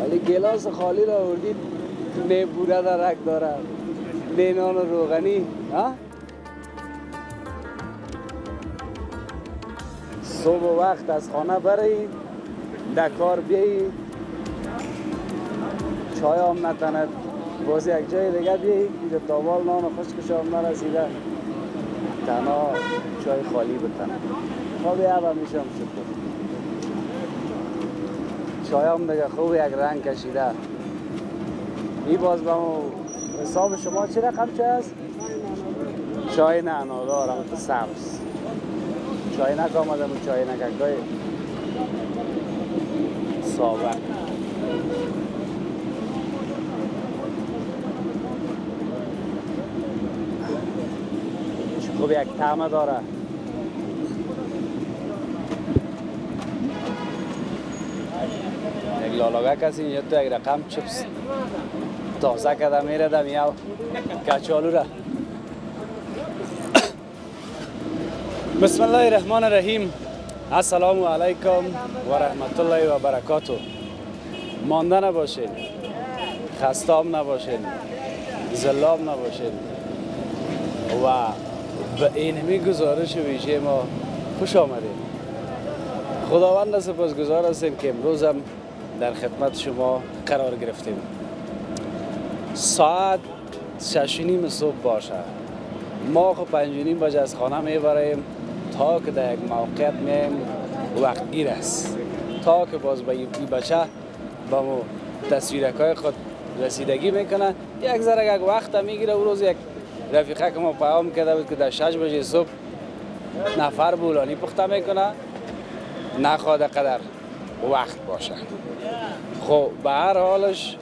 ولی گلاس خالی را آوردید، نه بوره درک داره، نه نان و روغنی. صبح وقت از خانه برید، دکار بیایید، چای هم نتند، باز یک جای دیگه بیایید، اینجا تابال نان و خشکش هم نرسیده، تنها چای خالی بتند. خوبی هم میشم شکر. چای هم دیگه خوب یک رنگ کشیده. این باز با حساب شما چه رقم چه هست؟ چای نعنادار هم سبز. چای نک آمده بود، چای نککای سابق. خوب یک طعم داره. یک لالاگه کسی اینجا تو یک رقم چپس تازه کده میره دم یا کچالو را. بسم الله الرحمن الرحیم. السلام علیکم و رحمت الله و برکاته. مانده نباشین، خسته هم نباشین، زلاب نباشین و به اینمی گزارش ویژه ما خوش آمدید. خداوند سپاسگزار هستیم که امروز هم در خدمت شما قرار گرفتیم. ساعت 6:30 صبح باشه، ما خب 5:30 بجه از خانه میبریم تا که در یک موقعیت میم وقتگیر است، تا که باز به این بچه با مو تصویرکای خود رسیدگی میکنه. یک ذره یک وقت میگیره. او روز یک رفیقه که ما پیام کرده بود که در 6 بجه صبح نفر بولانی پخته میکنه، نخواد قدر وقت باشه. خب به هر حالش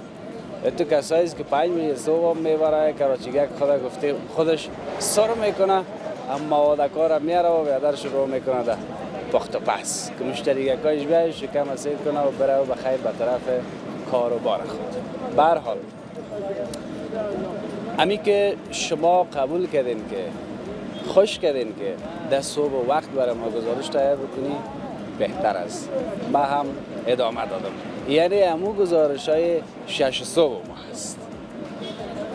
تو کسایی که 5 بجه صبح میبره، کراچیگک خدا گفته خودش سر میکنه، اما وادکار میاره و بیادر شروع میکنه در پخت و پس که مشتریکایش بیاید شکم اسید کنه و بره و بخیر به طرف کار و بار خود. به هر حال امی که شما قبول کردین که خوش کردین که در صبح و وقت برای ما گزارش تهیه بکنی، بهتر است. ما هم ادامه دادم، یعنی همون گزارش های 6 صبح ما هست.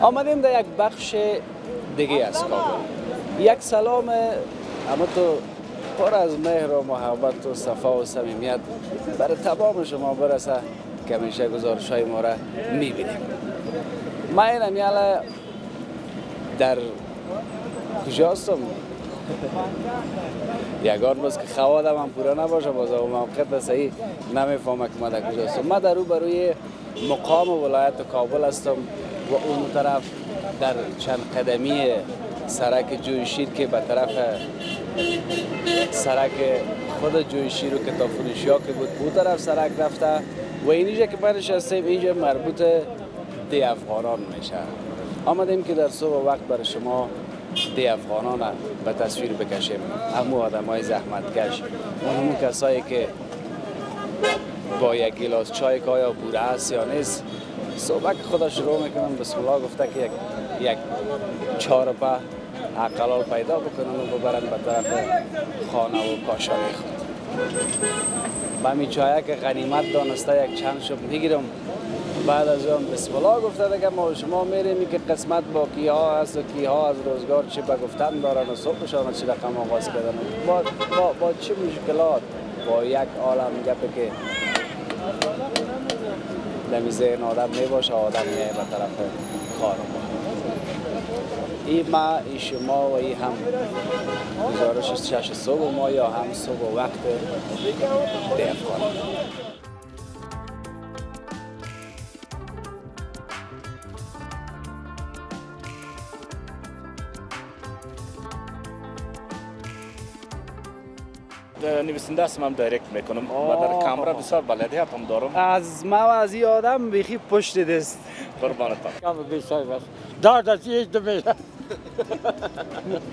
آمدیم در یک بخش دیگه از کابل. یک سلام اما تو پر از مهر و محبت و صفا و صمیمیت برای تمام شما برسه که همیشه گزارش های ما را میبینیم. ما این همیاله در کجاستم؟ یگان باز که خوادم هم پورا نباشه، باز اون موقع صحیح نمیفهمم که ما در کجاستم. ما در روبروی مقام ولایت کابل هستم و اون طرف در چند قدمی سرک جویشیر که به طرف سرک خود جویشیر و کتاب فروشی ها که بود اون طرف سرک رفته و اینجا که ما نشستیم اینجا مربوط دی افغانان میشه. آمدیم که در صبح وقت برای شما دی افغانان به تصویر بکشیم. همون آدم های زحمتکش، اون کسایی که با یک گلاس چای که آیا بوره است یا نیست، صبح که خدا شروع میکنم بسم الله گفته که یک چارپه اقلال پیدا بکنن و ببرن به طرف خانه و کاشانه خود. با می چایه که غنیمت دانسته یک چند شب میگیرم. بعد از اون بسم الله گفته دیگه ما شما میریم که قسمت با کیها هست و کیها از روزگار چی به گفتن دارن و صبحشان چی رقم آغاز کردن با چه مشکلات، با یک عالم گپه که نمی ذهن آدم میباشه، آدم میه به طرف کار. ای ما، ای شما و ای هم گزارش 6 صبح ما یا هم صبح وقت دی افغان. نویسنده هستم، هم دایرکت میکنم و در کامرا بسیار بلدیت هم دارم. از ما و از این آدم بیخی پشت دست. قربانتان. کام بیشتر بس. دار هیچ دمیشه.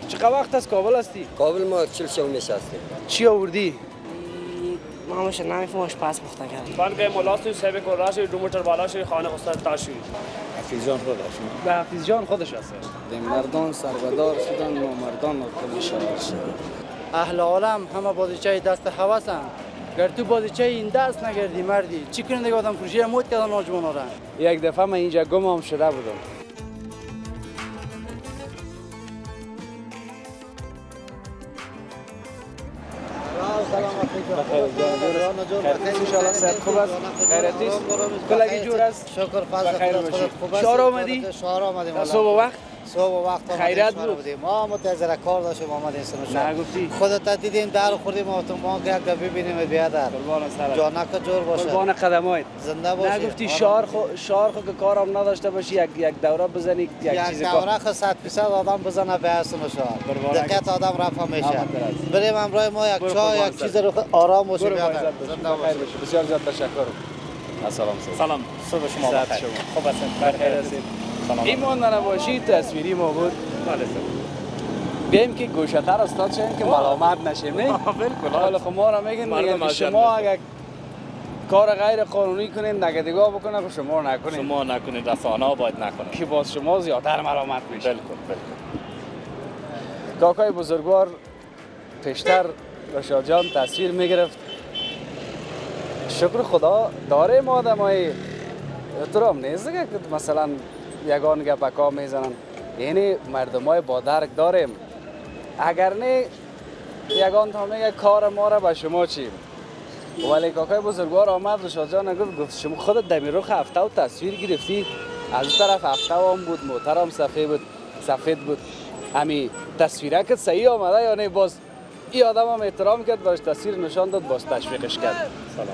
چقدر وقت از کابل هستی؟ کابل ما 40 سال نشستیم. چی آوردی؟ ما میشه نمیفهمش پس پخته کردیم. بنگ مولاستی سیب کراش 2 متر بالاش خانه استاد تاشی. حفیظان خودش. به حفیظ جان خودش هست. مردان سربدار شدن و مردان کل شهر شدن. اهل عالم همه بازیچه دست هوسن. گر تو بازیچه این دست نگردی مردی چی کنه دیگه آدم فروشی موت کردن ناجوان را یک دفعه من اینجا گم شده بودم. انشاءالله صحت خوب است؟ خیرتی است؟ کلگی جور است؟ شکر فضل بخیر خدا باشی. خوب است. شهر آمدی؟ شهر آمدیم والا. صبح وقت؟ صبح وقت خیرت آمدیم بود؟ ما متأثر کار داشتیم آمدیم سر نه گفتی؟ خودت دیدیم در خوردیم اتوبان که یک دفعه ببینیم بیادر قربان سرت. جانک جور باشه قربان قدمایت. زنده باشی. نه گفتی شهر خو که کارم نداشته باشی یک دوره بزنی یک چیز یک کار. دوره خود 100% آدم بزنه به اسم شهر قربان دقیقت آدم رفع میشه آمد بریم امروز ما یک برو چای قربان یک چیز سرت. رو آرام باشیم برو بیادر بایزت باشی. زنده بخیر باشی باشی. بسیار زیاد تشکر. السلام سلام صبح شما صحت بخیر. شما. خوب هستین؟ بخیر هستید. سلام. این ماندن باشی تصویری ما بود. بله بیایم که گوشتر استاد شدیم که ملامت نشیم نه؟ بالکل. حالا خب ما را میگن مردم که اذیت شما می‌شن. اگر کار غیر قانونی کنین نگهدگاه بکنه خب شما نکنین شما نکنید رسانه ها باید نکنید. که باز شما زیادتر ملامت میشه. بالکل بالکل. کاکای بزرگوار پیشتر رشاد جان تصویر میگرفت. شکر خدا داره ما آدمای احترام نیست دیگه که مثلا یگان گپکا میزنن. یعنی مردمای با درک داریم. اگر نه یگان تا میگه کار ما را به شما چی؟ ولی کاکای بزرگوار آمد رشاد جان گفت شما خودت دمی رخ هفته و تصویر گرفتی. از اون طرف هفته هم بود محترم سفید بود. امی تصویره که صحیح آمده یا نه باز این آدم هم احترام کرد باش تصویر نشان داد باز تشویقش کرد. سلام.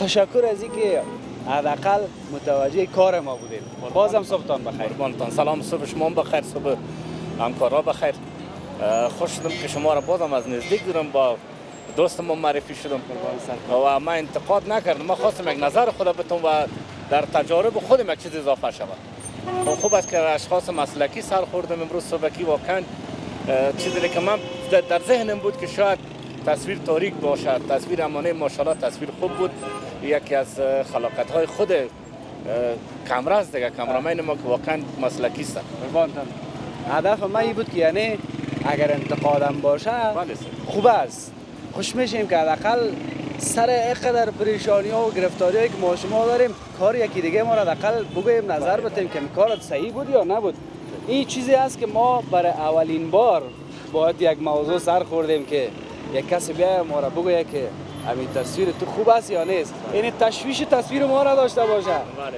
تشکر از اینکه حداقل متوجه کار ما بودید. بازم صبحتان بخیر. قربانتان سلام صبح شما هم بخیر صبح همکارا بخیر. خوش شدم که شما را بازم از نزدیک دیدم با دوستم معرفی شدم و من انتقاد نکردم. من خواستم یک نظر خود بتون و در تجارب خودم یک چیز اضافه شود. خوب است که اشخاص مسلکی سر خوردم امروز صبحی واقعا چیزی که من در ذهنم بود که شاید تصویر تاریک باشد. تصویر امانه ماشاءالله تصویر خوب بود. یکی از خلاقت های خود کامرا است دیگه کامرامین ما که واقعا مسلکی است. قربانتان. هدف من این بود که یعنی اگر انتقادم باشه بله خوب است. خوش میشیم که حداقل سر اینقدر پریشانی ها و گرفتاری هایی که ما شما داریم کار یکی دیگه ما را حداقل بگوییم نظر بدیم که کارت صحیح بود یا نبود. این چیزی است که ما برای اولین بار باید یک موضوع سر خوردیم که یک کسی بیاید ما را بگوید که همین تصویر تو خوب است یا نیست. یعنی تشویش تصویر ما را داشته باشه.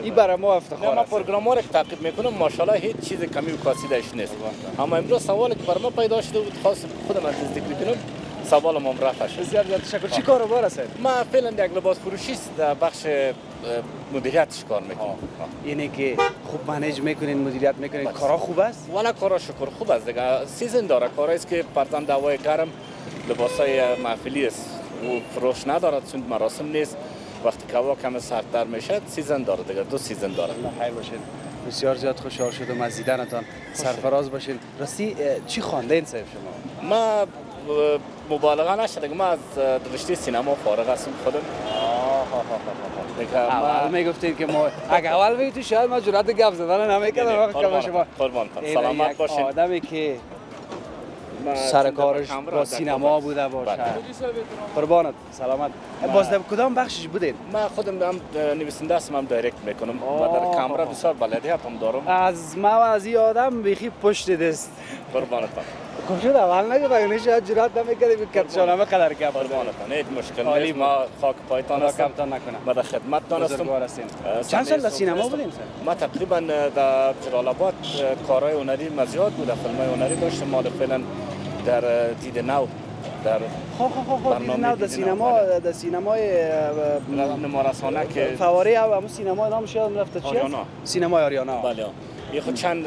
این برای ما افتخار ما است. پروگرام را که تعقیب میکنم ماشاءالله هیچ چیز کمی و کاسیدهش نیست. اما امروز سوالی که برای ما پیدا شده بود خواستم خودم از ذکر کنم. سوالم هم رفت شد. بسیار زیاد تشکر. چی کاروبار هستید؟ ما فعلا یک لباس فروشی است در بخش مدیریتش کار میکنم. اینه که خوب منیج میکنین مدیریت میکنین کارا خوب است؟ والا کارا شکر خوب است دیگه. سیزن داره کارایی است که پرتم دوای گرم لباسای محفلی است و فروش ندارد چون مراسم نیست. وقتی که هوا کم سردتر میشه سیزن داره دیگه 2 سیزن داره. خیر باشین. بسیار زیاد خوشحال شدم از دیدنتان. سرفراز باشین. راستی چی خواندین صاحب شما؟ ما مبالغه نشده ما از رشته سینما فارغ هستم خودم. اول میگفتین که ما اگه اول میگفتی شاید ما جرأت گپ زدن نمیکردم وقتی که شما قربانتان سلامت باشین. آدمی که سر کارش با سینما بوده باشه. قربانت سلامت. باز در کدام بخشش بودین؟ من خودم هم نویسنده هستم هم دایرکت میکنم و در کامرا بسیار بلدیت هم دارم. از ما و از این آدم بیخی پشت دست. قربانتان. کجا اول نگه بگنی شاید جرأت نمیکردی کتشانمه قدر که قربانتان هیچ مشکل نیست. ما خاک پایتان هستم. کمتان نکنم. ما در خدمتتان هستم. چند سال در سینما بودین؟ ما تقریبا در جلال آباد کارهای هنری مزیاد بود. فیلم‌های هنری داشتم. ما فعلا در دید نو در برنامه در سینما در سینمای نمارسانه که فواره او همون سینمای نامش یادم رفته چی است؟ سینمای آریانا. بله. یه خود چند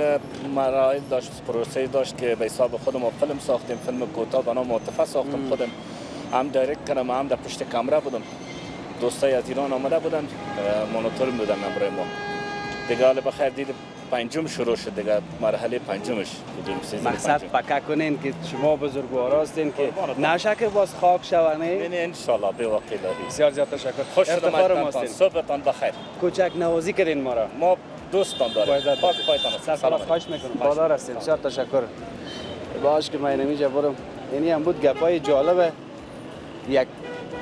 مراحل داشت پروسه داشت که به حساب خودم فیلم ساختیم. فیلم کوتاه به نام عاطفه ساختم خودم. هم دایرکت کردم هم در پشت کامرا بودم. دوستای از ایران آمده بودن مانیتور بودن امروز ما. دیگه حالا بخیر دید پنجم شروع شد دیگه مرحله پنجمش بودیم. مقصد پکا کنین که شما بزرگوار هستین که نشه که باز خاک شونه. یعنی ان شاء الله به وقت الهی. بسیار زیاد تشکر. خوش افتخار ماستین. صبحتان بخیر. کوچک نوازی کردین ما را. ما دوستان داریم. پاک پایتان. سلام خواهش میکنم. خدا هستین. بسیار تشکر. باش که من نمیجا برم. یعنی هم بود گپای جالبه. یک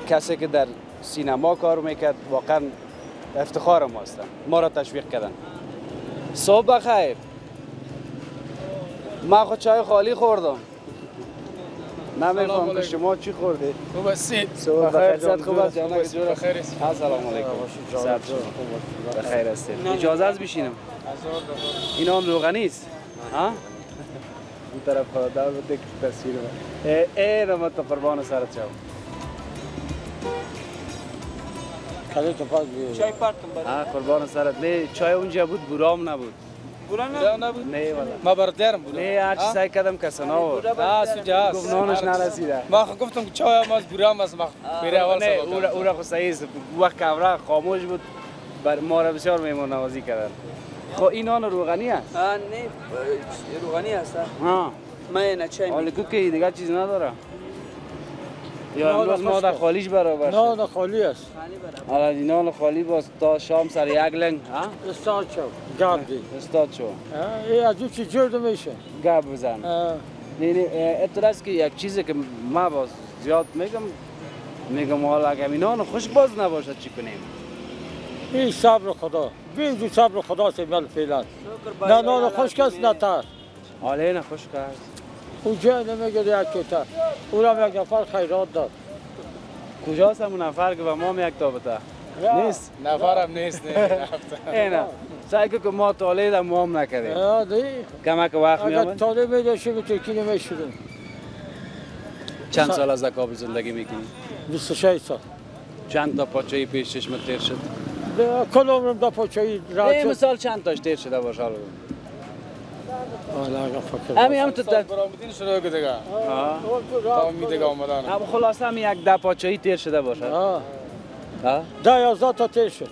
کسی که در سینما کار میکرد واقعا افتخار ما هستن، ما را تشویق کردن. صبح بخیر. من خود چای خالی خوردم. نمیفهم که شما چی خوردی؟ خوب هستی؟ صبح بخیر. صد خوب است جانم. بخیر است. السلام علیکم. صد بخیر هستید. اجازه است بشینم. اینا هم روغنی است. ها؟ این طرف خدا دار بده که تصویر من. ای رحمت قربان سرت شم. کلی تو پاس بیاری چای پارتم برای ها قربان سرت. نه چای اونجا بود برام نبود. برای نبود؟ نه والا. ما برادرم بود. نه هر چی سعی کردم کسی نبود. سوجاست. گفتنانش نرسیده. ما گفتم که چای ما از برام است ما پیره اول نه سبب. او را خود صحیح است. وقت کامرا خاموش بود. بر ما را بسیار مهمان نوازی کردن. خب این نان روغنی است. نه روغنی هست. ها. من نه چای حالا که دیگه چیز نداره. یا امروز ما در خالیش برابر شد. نه خالی است حالا این نان خالی باز تا شام سر یک لنگ. ها؟ استاد شو گاب دی استاد شو. این از چی جور میشه گپ بزن. نه اطلاع است که یک چیزی که ما باز زیاد میگم حالا اگه این نان خشک باز نباشد چی کنیم؟ این صبر خدا بیجو صبر خدا سے مل فعلا نه نان خشک است نه تر حالا نه خشک است. او جای نمیگه یک کتا او را یک نفر خیرات داد کجاست همون نفر که به ما یک تا بده؟ نیست. نفرم نیست نه. اینا سعی که ما طالب ما هم نکردیم. دی کمک وقت اگر میامد. طالب میداشی به ترکی نمیشدیم چند سال از زکاب زندگی میکنی؟ 26 سال چند تا پاچه‌ای پیش چشمت تیر شد؟ کل عمرم دا پاچایی ای رات شد مثال چند تاش تیر شده باشه حالا. حالا اگر فکر همین هم تو در برآمدین شروع کردگا. تا میدگا اومدن. هم خلاصه هم یک ده پاچه‌ای تیر شده باشه. ها؟ 11 تا تیر شد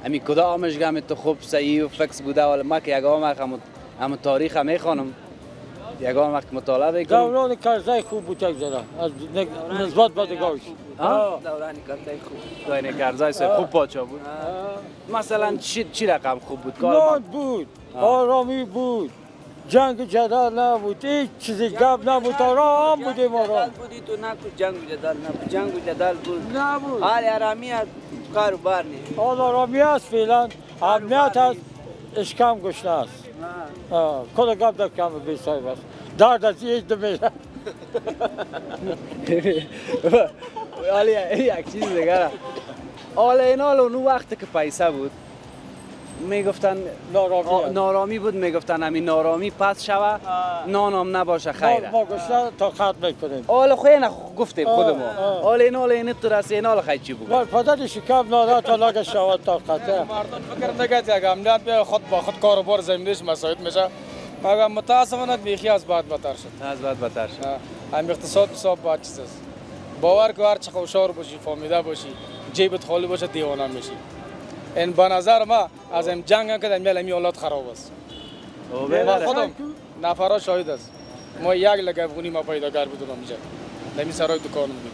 همین کدامش گم تو خوب صحیح و فکس بوده ولی ما که یگام هم تاریخ هم میخوانم یگام وقت مطالعه میکنم. دوران کرزی خوب بود یک ذره از نسبت به دگاهش دورانی کرده خوب. داینه کرزای خوب پادشاه بود. مثلا چی رقم خوب بود؟ نان بود آرامی بود جنگ جدل نبود هیچ چیزی گپ نبود آرام بودیم آرام بودی تو نه کو جنگ جدال نه جنگ جدال بود. نبود حال آرامی از کاروبار نیست. حال آرامی است فعلا امنیت است اشکم گشنه است کل گپ در کم بی صاحب است درد از هیچ نمیشه حالا یک چیز دیگه حالا این حالا اون وقت که پیسه بود میگفتن نارامی بود میگفتن همین نارامی پس شوه نانم نباشه خیره ما گشنه تا خط میکنیم حالا خوی نه گفتیم خود ما حالا این تو رسی این حالا خیلی چی بود پدر شکم ناده تا لگه شود تا خطه مردم فکر نکرد یک امنیت به خود با خود کاروبار زمینیش مساعد میشه مگر متاسفانه بیخی از بعد بدتر شد از بعد بدتر شد هم اقتصاد بساب باید چیز است باور که هر چه خوشار باشی فهمیده باشی جیبت خالی باشه دیوانه میشی این به نظر ما از این جنگ هم که در میل اولاد خراب است ما خودم نفرا شاهد است ما یک لک افغانی ما پیداگر بودم اینجا نمی سرای دکان بودیم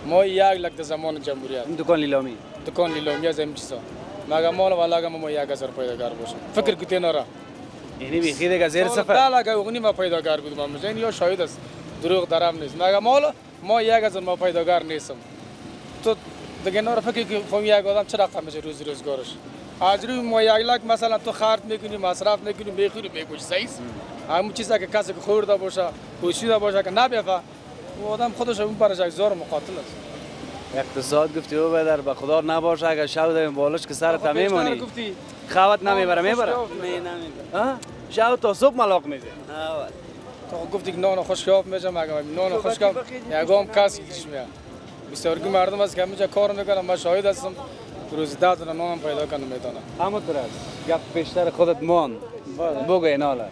ما یک لک در زمان جمهوریت این دکان لیلامی از این چیزا مگر مال والا ما 1000 پیداگر باشم فکر کتی نرا یعنی بیخی دیگه زیر صفر ده لک افغانی ما پیداگر بودم اینجا این یا شاهد است دروغ درام نیست مگر مال ما 1000 ما پیداگر نیستم تو دیگه نور فکر که خود یک آدم چه رقم میشه روزی روزگارش از روی ما 1 لک مثلا تو خرج میکنی مصرف میکنی میخوری میکشی صحیح همون چیزا که کسی که خورده باشه پوشیده باشه که نبیفه و آدم خودش اون برش یک زار مقاتل است اقتصاد گفتی او بدر به خدا نباشه اگر شو داریم بالاش که سرت میمونی گفتی خوات نمیبره میبره نمیبره شو تا صبح ملاق میده تو گفتی که نان خوشگاب میشه مگه نان خوشگاب یگام کسی دیش میاد بسیارگی مردم است که همینجا کار میکنم من شاهد هستم روزی 10 تا نان پیدا کنم میتونم همونطور است گپ پیشتر خودت مان بگو این حالا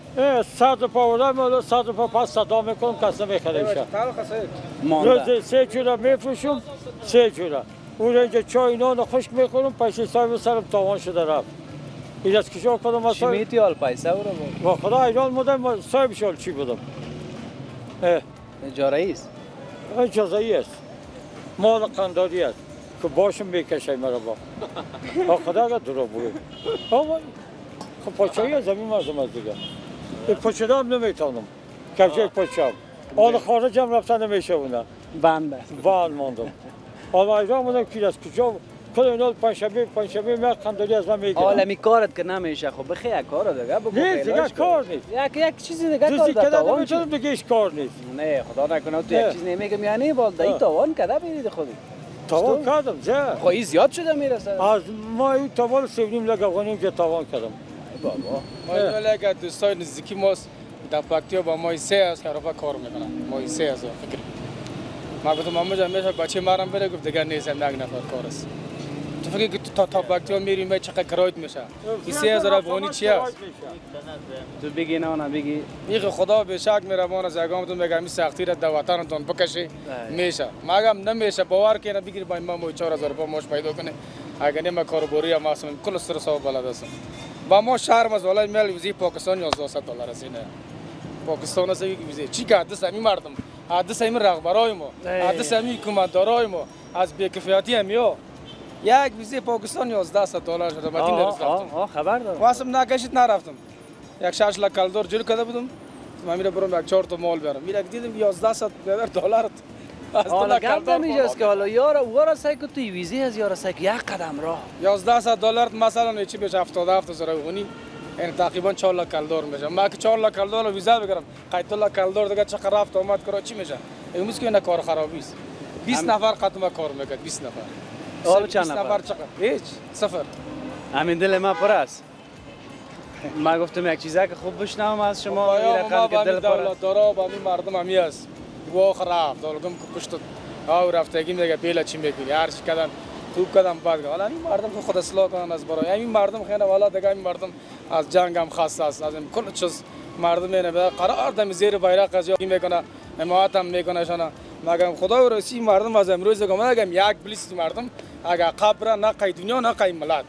100 پا ودم 100 پا پس صدا میکنم کسی نمیخره میشه مانده روزی 3 جوره میفروشم 3 جوره اون اینجا چای نان خشک میخورم پیش صاحب سرم تاوان شده رفت این از کشور کدام چی میتی حال پیسه او رو با خدا ایران بودم صاحب شال چی بودم اجاره ایست اجازه‌ای است مال قنداری است که باشم میکشه مرا با خدا اگر دروغ بگم خب پاچه‌ای از زمین مردم از دیگه این پاچه هم نمیتونم کفشه پاچه هم آن خارج هم رفتن نمیشه بودن بنده وان ماندم حالا ایران بودم که از کجا کل اینا پنجشنبه من قنداری از من میگیرن. عالمی کارت که نمیشه خب بخی یک کار دیگه بکن. نه دیگه کار نیست. یک چیزی دیگه کار دوستی داره. کده تاوان نمیتونم دیگه ایش کار نیست. نه خدا نکنه تو یک نه. چیز نمیگم یعنی بالدایی تاوان کده برید خودی. تاوان کردم زه. خب این زیاد شده میرسه. از ما این تاوان 3.5 لک افغانی که تاوان کردم. بابا ما لگه دوستای نزدیکی ماست در پکتیا با ما 3 از کارا کار میکنن. ما 3 از فکر. ما گفتم ماما جان میشه بچه مارم بره گفت دیگه نیست یک نفر کار است. تو فکر که تا پکتیا میریم به چقدر کرایت میشه. این 3000 افغانی چی است؟ تو بگی نه بگی. میگه خدا به شک میروان از اگامتون میگم این سختی را در وطنتون بکشی میشه. مگم نمیشه باور کنه بگیر با ما 4000 روپیه ماش پیدا کنه. اگر نه ما کاربری ما اصلا کل سر صاحب بلد هستم. با ما شهر از ولای مل ویزی پاکستان $1100 است نه. پاکستان است ویزی چی که حدث همین مردم حدث همین رهبرای ما حدث همین حکومتدارای ما از بی‌کفایتی همیا یک ویزی پاکستان $1100 شده بعد این رفتم خبر دارم. واسم نکشید نرفتم. یک 6 لک کالدور جور کرده بودم. من میره برام یک 4 تا مال بیارم. میره دیدم $1100 حالا گپ نمیجاست که حالا یارا سعی که توی ویزی از یارا سعی که یک قدم راه $1100 مثلا چی بشه 77000 افغانی یعنی تقریبا 4 لک کالدور میشه. ما که 4 لک کالدور ویزا بگیرم قید لک کالدور دیگه چقدر رفت آمد کرا چی میشه؟ امروز که اینا کار خرابی است. 20 نفر قطعا کار میکرد 20 نفر. حالا چند نفر چقدر؟ هیچ صفر. همین دل ما پر است. ما گفتم یک چیزا که خوب بشنوم از شما این رقم که دل پر است. دارا با این مردم همی است. و خراب دارم که پشت او رفتگی میگه بیل چی میکنی هر چی کردن خوب کردم بعد حالا این مردم که خود اصلاح کنن از برای این مردم خیلی والا دیگه این مردم از جنگ هم خسته است از این کل چیز مردم اینه قرار دم زیر بیرق از یکی میکنه حمایت هم میکنه شانا مگم خدا و رسی مردم از امروز میگم یک بلیس مردم اگه قبر نه قید دنیا نه قید ملت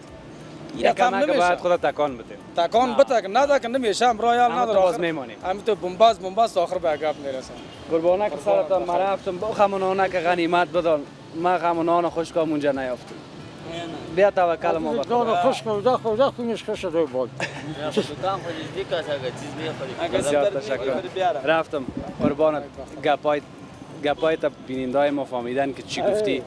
یک کم که باید خدا تکان بده تکان بده نه دکن نمیشه هم رایال نداره باز میمونی همین تو بنباز آخر به گپ میرسه قربانک سرتان ما رفتم با خمونانه که غنیمت بدن ما خمونان خوشکام اونجا نیافتم بیا توکل ما به خدا خوش خدا کنیش خوش دو بود بسیار تشکر رفتم قربانت گپای تا بینندای ما فهمیدن که چی گفتی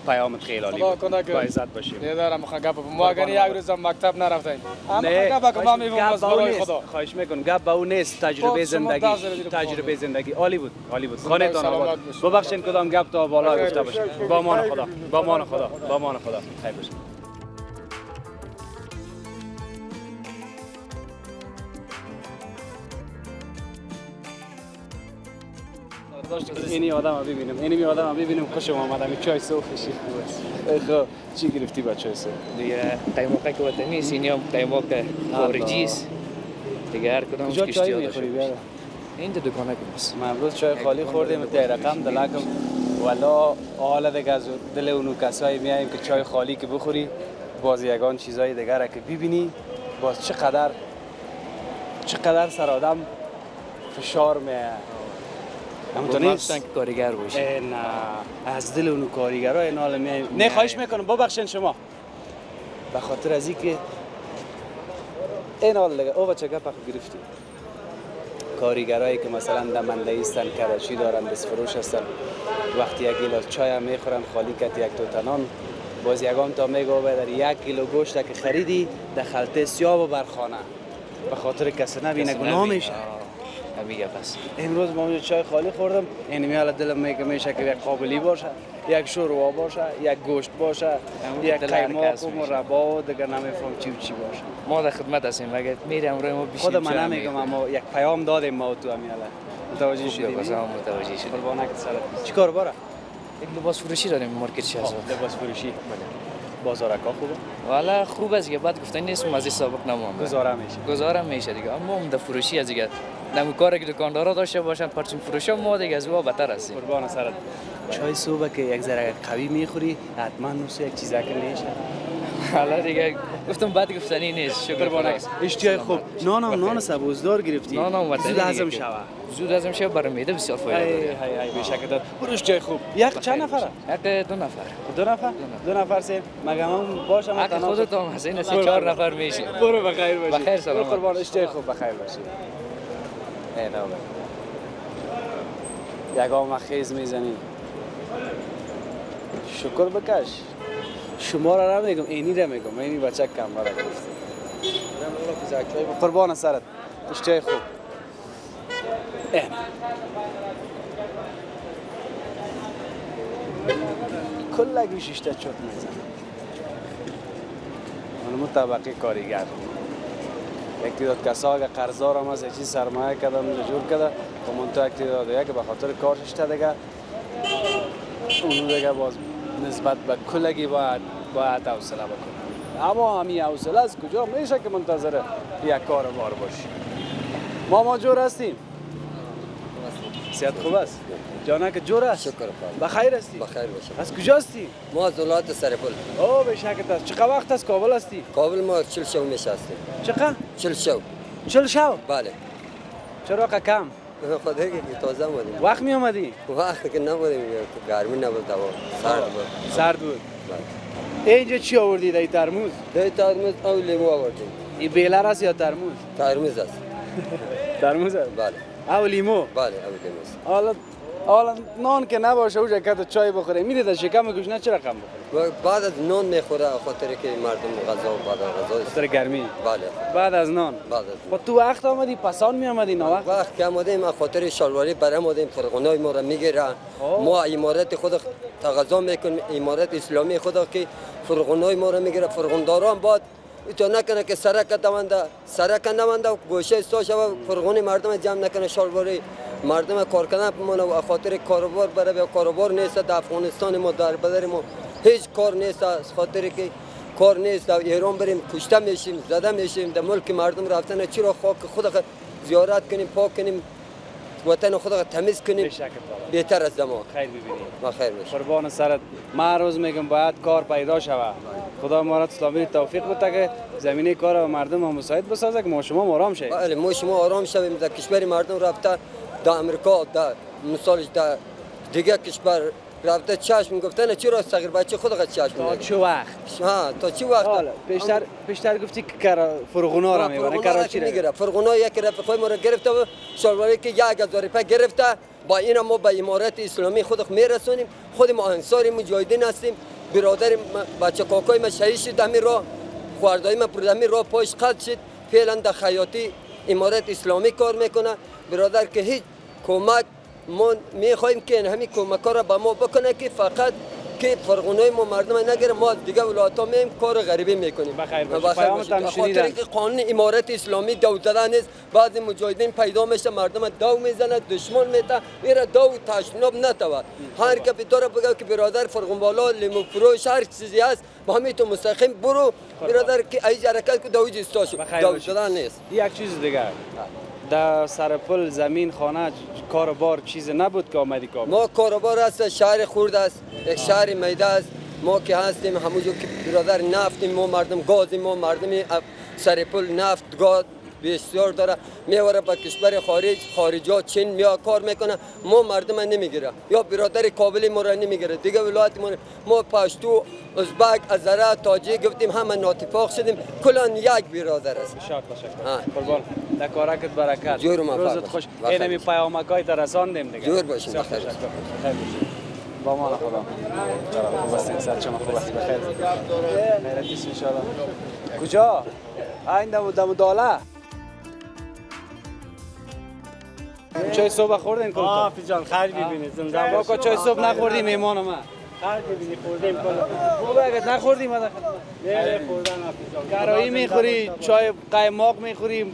پیامت خیلی عالی بود با عزت باشیم ندارم میخوام گپ ما اگر یک روز مکتب نرفتیم اما گپ که ما میگم برای خدا خواهش میکنم گپ با اون نیست تجربه زندگی عالی بود خانه‌تان آباد ببخشید کدام گپ تا بالا گفته باشه با امان خدا خیر باشید اینی آدم ببینیم خوشم آمد چای صبحش خب چی گرفتی با چای صبح دیگه قیماقه که وطنی است این هم قیماق خارجی است دیگه هر کدامش کجا چای میخوری بیاره اینجا دکانه که است ما امروز چای خالی خوردیم تا رقم دلکم والا حالا دیگه از دل اونو کسایی میایم که چای خالی که بخوری باز یگان چیزای دیگه را که ببینی باز چقدر سر آدم فشار میاد همونطور نیست که کارگر باشه نه از دل اونو کارگرها این حال میایم نه خواهش میکنم ببخشین شما به خاطر از اینکه این حال دیگه او بچه گپ گرفتی کارگرایی که مثلا دمنده هستن کراشی دارن دست فروش هستن وقتی یک گیلاس چای هم میخورن خالی کت یک دو تنان باز یگان تا میگه در 1 کیلو گوشت که خریدی در خلطه سیاه و برخانه به خاطر کسی نبینه گناه میشه میگه پس امروز ما چای خالی خوردم این میال دلم میشه که یک قابلی باشه یک شوروا باشه یک گوشت باشه یک قیماق و مربا و دیگه نمیفهم چی باشه ما در خدمت هستیم اگه میرم روی ما بیشتر خود من نمیگم اما یک پیام دادیم ما تو امیاله متوجه شدیم متوجه شدیم قربانک سرت چیکار باره یک لباس فروشی داریم مارکت شهرزاد لباس فروشی بازارکا خوبه والا خوب است که بعد گفتن نیست مزه سابق نمونده گزارم میشه دیگه اما عمده فروشی از دیگه نمو کاری که دکاندارا داشته باشن پرچم فروشی ما دیگه از او بهتر هستیم قربان سرت چای صبح که یک ذره قوی میخوری حتما نوش یک چیزا که میشه حالا دیگه گفتم بعد گفتنی نیست شکر قربانک اشتیاق خوب نان سبوزدار گرفتی زود هضم شوه برای معده بسیار فایده داره های بشک داد برو اشتیاق خوب یک چند نفره یک دو نفر سه مگه من باشم حق خودت هم هست این 4 نفر میشه برو بخیر باشی بخیر سلامت قربان اشتیاق خوب بخیر باشی یگام خیز میزنی شکر بکش. شما را نمیگم، اینی را میگم. اینی بچه کم را گفته. قربان سرت. اشتهای خوب. کلگی شیشته چوت میزن. منو طبقه کارگر. یک تعداد کسا اگه قرضدار هم از چیز سرمایه کرده اونجا جور کرده کمونتا یک تعداد دیگه که به خاطر کارش شده دیگه اونو دیگه باز نسبت به کلگی باید حوصله بکنه. اما همین حوصله از کجا میشه که منتظر یک کار بار باشی. ما جور هستیم. صحت خوب است؟ جانک جور است؟ شکر خدا. بخیر هستی؟ بخیر باشم. از کجا هستی؟ ما از ولایت سرپل. اوه به شکت است. چقدر وقت از کابل هستی؟ کابل ما 40 شو نشستیم. چقدر؟ 40 شو. 40 شو؟ بله. چرا کم؟ خدا که تازه اومدیم. وقت می اومدی؟ وقتی که نبودیم گرمی نبود دوا. سرد بود. سرد بود. بله. اینجا چی آوردی در ترموز؟ در ترمز او لیمو آوردیم. این بیلر است یا ترموز؟ ترمز است. ترموز است؟ بله. او لیمو؟ بله او لیمو است. حالا نان که نباشه اوجا که چای بخوره میدید شکم گوشنه چه رقم بخوره؟ بعد از نان میخوره خاطر که مردم غذا بعد از غذا خاطر گرمی. بله. بعد از نان. بعد از تو وقت آمدی پسان می آمدی نه وقت که آمدیم خاطر شلواری برام آمدیم فرغونای ما را میگیره ما امارت خود تقاضا میکنیم امارت اسلامی خود که فرغونای ما را میگیره فرغونداران بعد تو نکنه که سرک نمانده گوشه استاش و فرغون مردم جمع نکنه شلواری مردم کار کنه بمونه و خاطر کاروبار برای کاروبار نیست در افغانستان ما در بدر ما هیچ کار نیست خاطر که کار نیست در ایران بریم کشته میشیم زده میشیم در ملک مردم رفتن چرا خاک خود زیارت کنیم پاک کنیم وطن خود تمیز کنیم بهتر از ما خیر ببینیم ما خیر باشیم قربان سرت ما روز میگم باید کار پیدا شود خدا ما را اسلامی توفیق بده که زمینه کار و مردم ما مساعد بسازه که ما شما آرام شیم بله ما شما آرام شویم در کشور مردم رفته در امریکا در مثالش در دیگه کشور رفته چشم گفتن چرا صغیر بچه خود چشم تا چه وقت تا چه وقت پیشتر گفتی که فرغونا را میبره کراچی را میگیره فرغونا یک رفقای ما را گرفته و شلواری که 1000 روپیه گرفته با این ما به امارت اسلامی خود میرسونیم خود ما انصار مجاهدین هستیم برادر بچه کاکای ما شهید شد همین راه خواردای ما پر همین راه پاش قطع شد فعلا در خیاطی امارت اسلامی کار میکنه برادر که هیچ کمک ما میخوایم که همین کمک را به ما بکنه که فقط که فرغونای ما مردم نگیره ما دیگه ولایت‌ها میم کار غریبی میکنیم بخیر باشه پیامتون شنیدم که قانون امارت اسلامی دو زدن نیست بعضی مجاهدین پیدا میشه مردم دو میزنه دشمن میته میره دو تشناب نتواد هر کی بیتاره بگه که برادر فرغون بالا لیمو فروش هر چیزی هست با همین تو مستقیم برو برادر که ای حرکت کو دو استاشو دو زدن نیست یک چیز دیگه در سرپل زمین خانه کاروبار چیز نبود که آمدی کار ما کاروبار است شهر خورد است یک شهر میده است ما که هستیم همونجور که برادر نفتیم ما مردم گازیم ما مردم سرپل نفت گاز بسیار داره میوره به کشور خارجا چین میا کار میکنه ما مردم نمیگیره یا برادر کابلی ما را نمیگیره دیگه ولایت ما پشتو ازبک ازاره تاجیک گفتیم همه ناتفاق شدیم کلان یک برادر است قربان در کارکت برکت جور ما روزت خوش اینمی پیامکای در رساندیم دیگه جور باشین بخیر با ما خدا خوب هستین سر شما خوب است بخیر خیرتیس ان شاء الله کجا این دم داله چای صبح خوردین کلو آفی جان خیر ببینید زنده باشی با چای صبح نخوردی میمان ما خیر ببینید خوردیم کلو خوبه اگه نخوردی ما نه خوردن آفی جان گرایی میخوری چای قایماق میخوری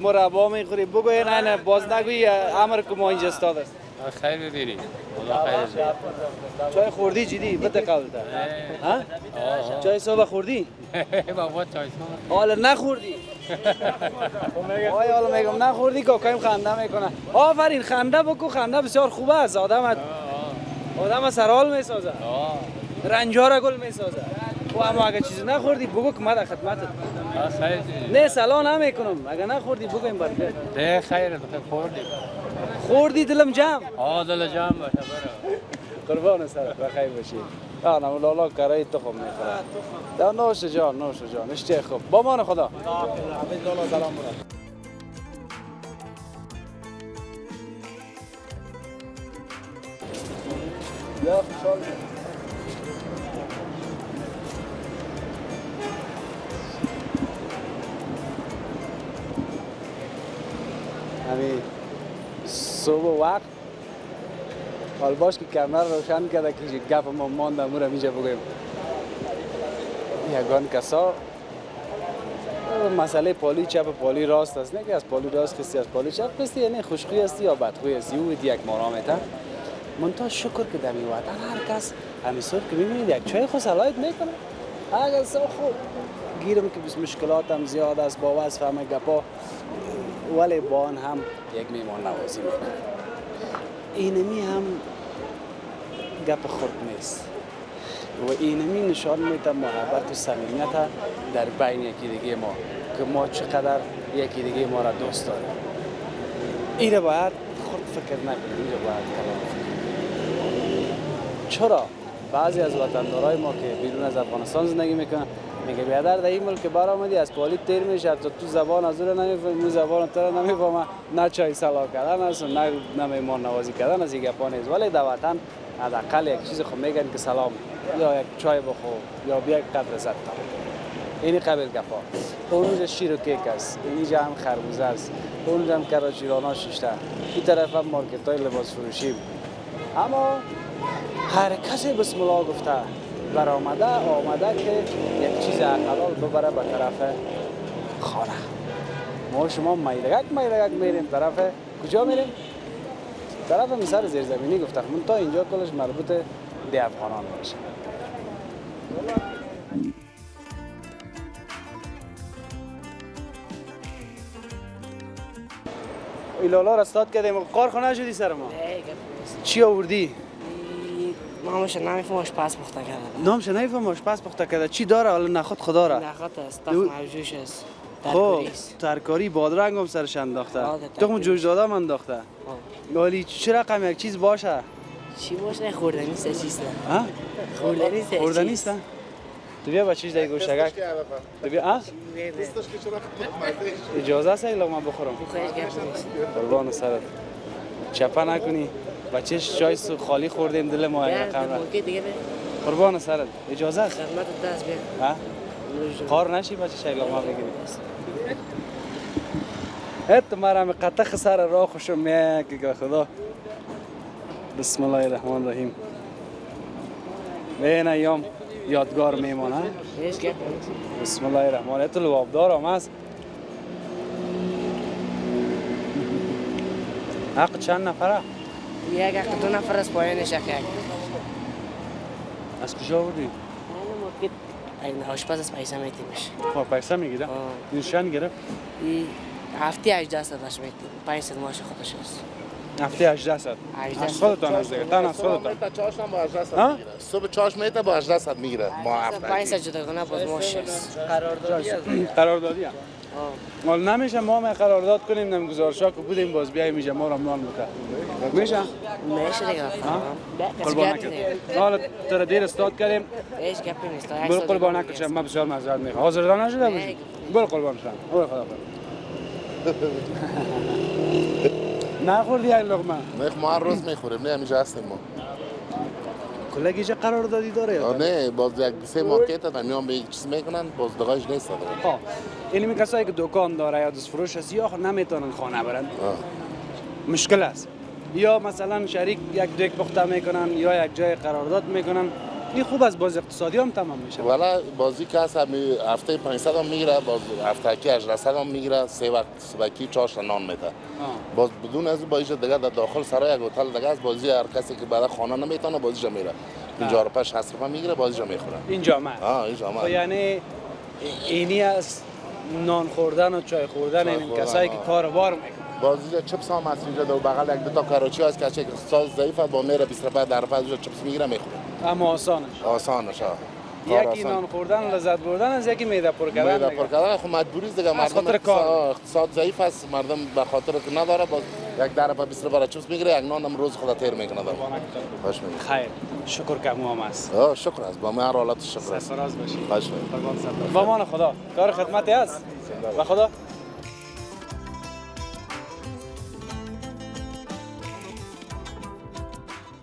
مربا میخوری بگو نه باز نگویی امر که ما اینجا استاد است خیر ببینید الله خیر چای خوردی جدی بده قول تا ها چای صبح خوردی بابا چای صبح حالا نخوردی آیا حالا میگم نخوردی که کایم خنده میکنه آفرین خنده بکو خنده بسیار خوبه است آدم سرحال میسازه رنجار گل میسازه و اما اگه چیزی نخوردی بگو که من در خدمتت نه سلا نمیکنم اگه نخوردی بگو این برکت ده خیر خوردی دلم جمع دل جمع باشه برو قربان سرت بخیر باشی نه مولا کرای تخم میخوره نوش جان اشتی خوب با مان خدا سلام یا خوشحال صبح وقت حال باش که کمر روشن کرده که گپ ما مانده مورا میجا بگویم یگان کسا مسئله پالی چپ پالی راست است نه که از پالی راست کسی از پالی چپ کسی یعنی خوشخوی هستی یا بدخوی هستی او یک مرامته منتها شکر که دمی وطن هر کس همیسور که میبینید یک چای خود صلاحیت میکنه اگر سا خود گیرم که بس مشکلات هم زیاد است با وصف همه گپا ولی با آن هم یک میمان نوازی میکنه اینمی هم گپ خود نیست و اینمی نشان میده محبت و صمیمیت در بین یکی دیگه ما که ما چقدر یکی دیگه ما را دوست داریم اینه باید خود فکر نکنیم اینجا باید کلام فکر چرا بعضی از وطندارای ما که بیرون از افغانستان زندگی میکنن میگه بیادر در این ملک بر آمدی از پالی تیر میشه تو زبان از رو نمیفهمی زبان تو رو نمیفهمه نه چای سلا کردن است نه میمان نوازی کردن از یک گپا نیست ولی در وطن حداقل یک چیز خو میگن که سلام یا یک چای بخور یا بیا یک قدر زد اینی قبل گپا اونجا شیر و کیک است اینجا هم خربوزه است اونجا هم کراچیرانا شیشته این طرف هم مارکت های لباس فروشی اما هر کسی بسم الله گفته برآمده آمده که یک چیز حلال ببره به طرف خانه ما شما میدگک میریم طرف کجا میریم؟ طرف مثال زیرزمینی گفته من تا اینجا کلش مربوط به افغانان میشه ایلالا را استاد کردیم کارخانه شدی سر ما چی آوردی؟ نامش نمیفهم آشپز پخته کرده نامش نمیفهم آشپز پخته کرده چی داره حالا نخود خدا را نخود است تخم جوش است خب ترکاری بادرنگ هم سرش انداخته تخم جوش داده هم انداخته ولی چه رقم یک چیز باشه چی باشه خوردنی است چیست ها خوردنی است تو بیا با چیز دیگه گوشتگک تو بیا اجازه است یک لقمه بخورم قربان سرت چپا نکنی بچهش چای خالی خوردیم دل ما این رقم قربان سرت اجازه است خدمت دست بیا خار نشی بچه یک لقمه بگیری ات مرا قطع سر راه خوشم میاد که خدا بسم الله الرحمن الرحیم به این ایام یادگار میمونه بسم الله الرحمن الرحیم تو لوابدار هم هست حق چند نفره؟ یک حق 2 نفر از پایینش حق از کجا بودی؟ این آشپز از پیسه میتیمش پیسه میگیره؟ نشان گرفت؟ هفته 18 صد باش میتیم 500 ماش خودش است هفته 18 صد از خودتان از دیگه تن از خودتان چاش هم با 18 صد میگیره صبح چاش میته با 18 صد میگیره ما هفته 500 جداگانه باز ماش است قراردادی هم مال نمیشه ما قرارداد کنیم نم گزارشا که بودیم باز بیایم اینجا ما رو امنان بکنه میشه دیگه قربان نکنم حالا تو دیر استاد کردیم هیچ گپی نیست برو قربان نکنم من بسیار معذرت میخوام حاضر نشده باشی برو قربان شم برو خدا نخوردی یک لقمه ما هر روز میخوریم نه همیشه هستیم ما کلگی چه قراردادی داره نه باز یک 3 مارکت هم میان به یک چیز میکنن باز دغاش نیست ها اینمی کسایی که دکان داره یا دست فروش هست یا نمیتونن خانه برن مشکل است یا مثلا شریک یک دیگ پخته میکنن یا یک جای قرارداد میکنن این خوب از باز اقتصادی هم تمام میشه والا بازی که هست هفته 500 هم میگیره باز هفته کی 18 هم میگیره 3 وقت صبحی 4 تا نان میده باز بدون از باز دیگه در داخل سرای یک هتل دیگه از بازی هر کسی که بعد خانه نمیتونه بازیش میره 55 60 روپیه میگیره بازیش میخوره اینجا ما اینجا ما یعنی اینی از نان خوردن و چای خوردن این کسایی که کاروبار میکنن بازی چپس هم هست اینجا دو بغل یک دو تا کراچی هست که ساز ضعیف با میره 20 روپیه در روپیه چپس میگیره میخوره اما آسانش یکی نان خوردن لذت بردن از یکی معده پر کردن معده پر کردن خب مجبوری است دیگه مردم اقتصاد ضعیف است مردم به خاطر که نداره باز یک در روپیه 20 روپیه چپس میگیره یک نان هم روز خدا تیر میکنه خوش میگه خیر شکر که هم است شکر است با ما هر حالت شکر است سرفراز باشی خوش با امان خدا کار خدمتی است و خدا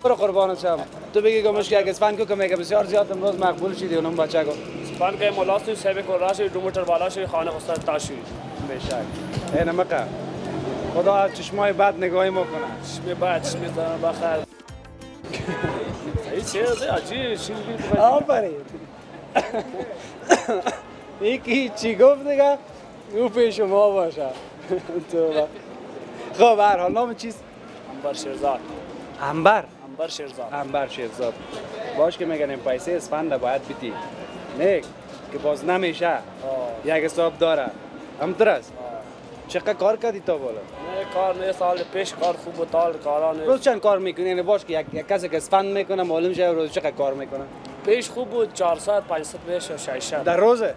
برو قربانت شم تو بگی گمش که اگه اسفند که میگه بسیار زیاد امروز مقبول شدی اونم بچه کو اسفند که ملاست سیب کو راش 2 متر بالا شوی خانه استاد تاشوی بشک این مکه خدا از چشمای بد نگاهی ما کنه. چشم بعد چشم زن بخیر. این چیز عجیب چیزی آفرین. یکی چی گفت دیگه؟ او پیش ما باشه. خب به هر حال نام چیست؟ انبر شیرزاد. انبر. انبر شیرزاد. انبر شیرزاد. باش که میگن این پیسه اسفنده باید بیتی. نه که باز نمیشه. یک حساب داره. همطور است. چقدر کار کردی تا بالا؟ نه کار نه سال پیش کار خوب و تال کاران. روز چند کار میکنی؟ یعنی باش که یک کسی که اسفند میکنه معلوم شه روز چقدر کار میکنه؟ پیش خوب بود 400 500 پیش 600 در روزه؟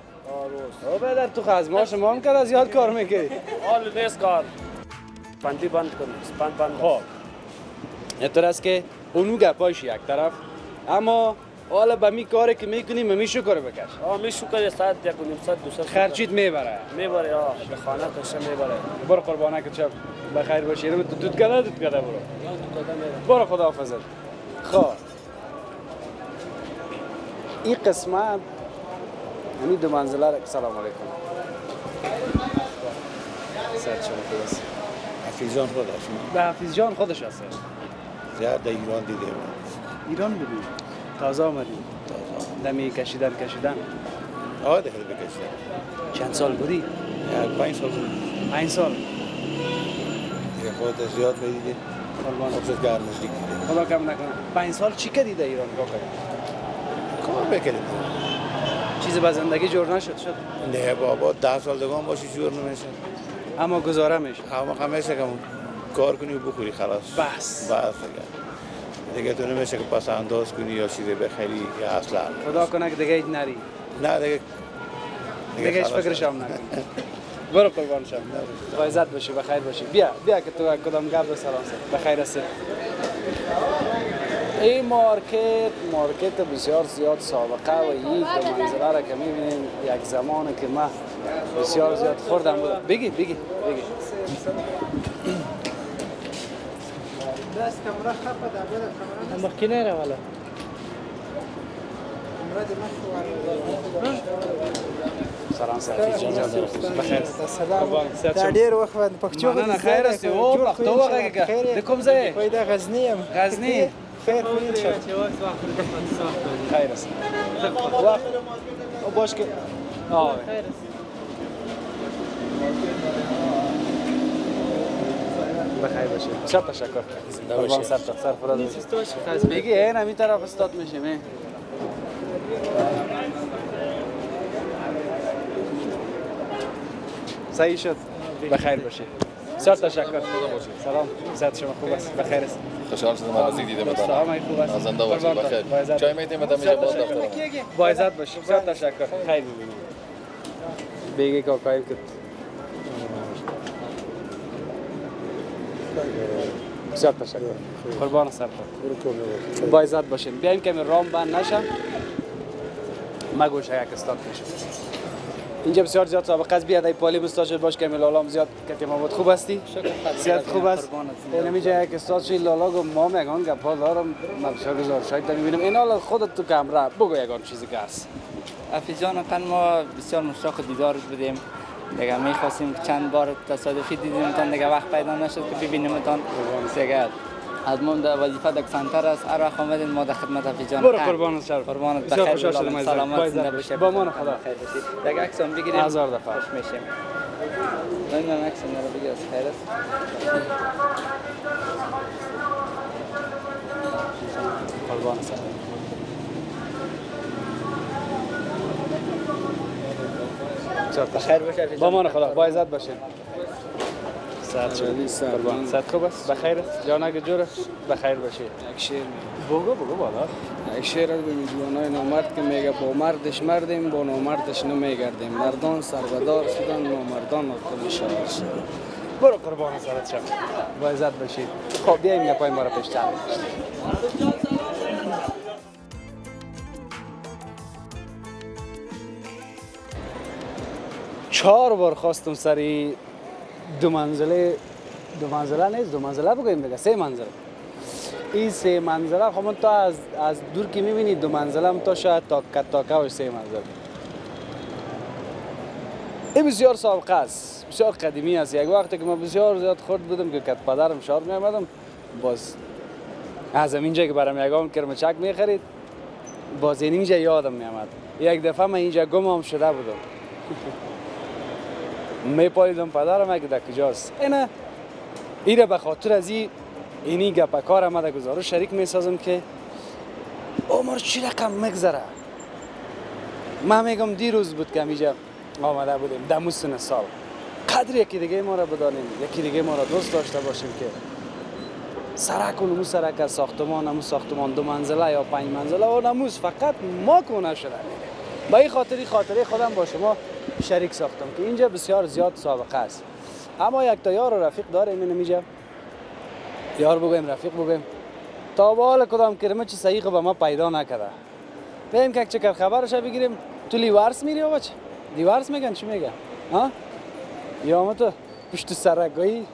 روز. او بدر تو خزما شما هم کرد زیاد کار میکنی. حال نیست کار. بندی بند کنی. اسپند بند. خب. اینطور است که اونو گپایش یک طرف اما حالا به می کاری که میکنی می شکر بکش. می شکر ساعت 1 و نیم ساعت 2 ساعت. خرچیت میبره. میبره به خانه کشه میبره. برو قربانه که چپ بخیر باشی. رو تو دود کده برو. برو خدا حافظت. خب این قسمت همین دو منزله را سلام علیکم. سر شما خوب است. حفیظ جان خودش. به حفیظ جان خودش هست. زیاد در ایران دیدیم. ایران بودی؟ تازه آمدی؟ تازه. دمی کشیدن؟ آه دخل بکشیدن. چند سال بودی؟ 5 سال بود. 5 سال. یه خود زیاد بدیدی. خودت گرم نزدیک دیدی. خدا کم نکنه. 5 سال چی کردی در ایران کار کردی؟ کار بکردیم. چیزی به زندگی جور نشد شد؟ نه بابا 10 سال دگان باشی جور نمیشه. اما گزاره میشه. اما همیشه که کار کنی و بخوری خلاص. بس دیگه تو نمیشه که پس انداز کنی یا چیزی بخری یا اصلا. خدا کنه که دیگه نری. نه دیگه هیچ فکرش هم نکنی. برو قربان شم. با عزت باشی بخیر باشی. بیا که تو کدام گپ به سلام سر. بخیر هستی. این مارکت بسیار زیاد سابقه و این دو منزله را که می‌بینیم یک زمانی که من بسیار زیاد خوردم بودم. بگی. دست کمره خفه در بود کمره مخکې نه راواله سلام سلام جان بخیر سلام ډیر وخت باندې پښتو نه خیر است او پښتو وغه د کوم ځای وای دا غزنی ام غزنی خیر خوین شد خیر است وقت او باش که بخیر باشه. بسیار تشکر. قربان سر فراد. بگی این همین طرف استاد میشیم. صحیح شد. بخیر باشه. بسیار تشکر. سلام. صحت شما خوب است. بخیر است. خوشحال شدم از دیدید بتون. سلام خوب است. زنده باشید بخیر. چای میتیم بدم اینجا باز دفتر. با عزت باشید. بسیار تشکر. خیر ببینید. بگی کاکای که بسیار تشکر. قربان سرت. با عزت باشین. بیایم که رام بند نشه. مگوشه یک استاد میشه. اینجا بسیار زیاد سابقه است. بیاد ای پالی مستاجر باش که لالام زیاد که ما بود خوب هستی؟ زیاد خوب است. اینجا یک استاد شی لالا گفت ما میگن گپا دارم مبشر گزار شاید ببینم این حالا خودت تو کامرا بگو یگان چیزی که هست. حفیظ جان ما بسیار مشتاق دیدار بودیم. دیگه می‌خواستیم چند بار تصادفی دیدیمتان دیگه وقت پیدا نشد که ببینیمتان. دیگه از ما در وظیفه در سنتر است. هر وقت آمدین ما در خدمت حفیظ جان. برو قربانت شرف. قربانت بسیار خوشحال شدم از سلامت زنده باشید. با من خدا خیر باشید. دیگه عکس هم بگیریم. هزار دفعه. خوش میشیم. این عکس رو بگیر از خیر است. قربان سلام. بخیر باشه. با من خدا با عزت باشین. ساعت خوب است؟ بخیر است؟ جانک جور بخیر باشی. یک شعر بگو بالا. یک شعر از به جوانای نامرد که میگه با مردش مردیم با نامردش نمیگردیم مردان سربدار شدن نامردان خود شعر شدن. برو قربان سرت شم. با عزت باشید. خب بیایم گپای ما را پیشتر. 4 بار خواستم سری دو منزله نیست 2 منزله بگویم دیگه 3 منزله. این 3 منزله خب من تا از دور که میبینی 2 منزله هم تا شاید تا کتاکه و 3 منزله این بسیار سابقه است، بسیار قدیمی است. یک وقتی که من بسیار زیاد خورد بودم که کت پدرم شهر می آمدم، باز از اینجا که برام یگان کرمچک می خرید، باز اینجا یادم می آمد. یک دفعه من اینجا گم شده بودم. می پاییدم پدرم که در کجاست. اینا به خاطر از اینی گپ کار آمده گزارش شریک می سازم که عمر چی رقم میگذره. من میگم دیروز بود که اینجا آمده بودیم دمو سن سال. قدر یکی دیگه ما را بدانیم، یکی دیگه ما را دوست داشته باشیم که سرک و نمو سرک از ساختمان، نمو ساختمان 2 منزله یا 5 منزله و نموز فقط ما کنه شده. با این خاطره خودم با شما شریک ساختم که اینجا بسیار زیاد سابقه است. اما یک تا یار و رفیق داریم اینجا. یار بگویم رفیق بگویم. تا به حال کدام کرمه چی صحیح به ما پیدا نکرده. بیم که چکر خبرش بگیریم. تو لیوارس میری و بچه؟ لیوارس میگن چی میگن؟ ها؟ یا ما تو پشت سرگاهی؟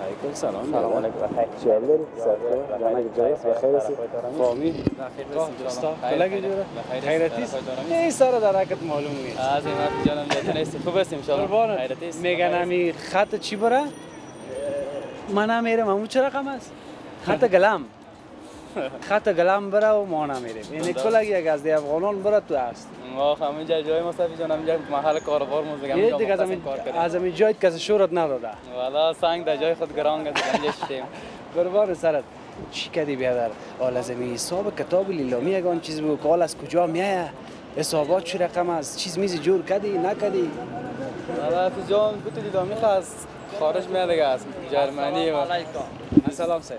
علیکم سلام. سلام علیکم. بخیر. چهل داری؟ سرخور. جانک جایست. بخیر هستی؟ فامی؟ بخیر دوستا. کلاگی جوره؟ خیرتیست؟ این سر درکت معلوم نیست. از این وقت جانم جاتون هستی. خوب هستیم شما؟ خیرتیست. میگن همی خط چی بره؟ من نمیرم. همون چه رقم است؟ خط گلم. خط گلم بره و ما نمیریم. یعنی کلاگی یک از دی افغانان بره تو است. ما همینجا جای ما صافی جان همینجا محل کاروبار ما دیگه یه دیگه از همین جای کسی شورت نداده. والا سنگ در جای خود گران گذاشته اینجا شدیم. قربان سرت. چی کردی بیادر؟ حالا از همین حساب کتاب لیلامی یگان چیز بگو که از کجا میایه؟ حسابات چی رقم است؟ چیز میزی جور کردی نکردی؟ والا تو جان بوت لیلامی خواست خارج میاد دیگه از جرمنی و سلام سر.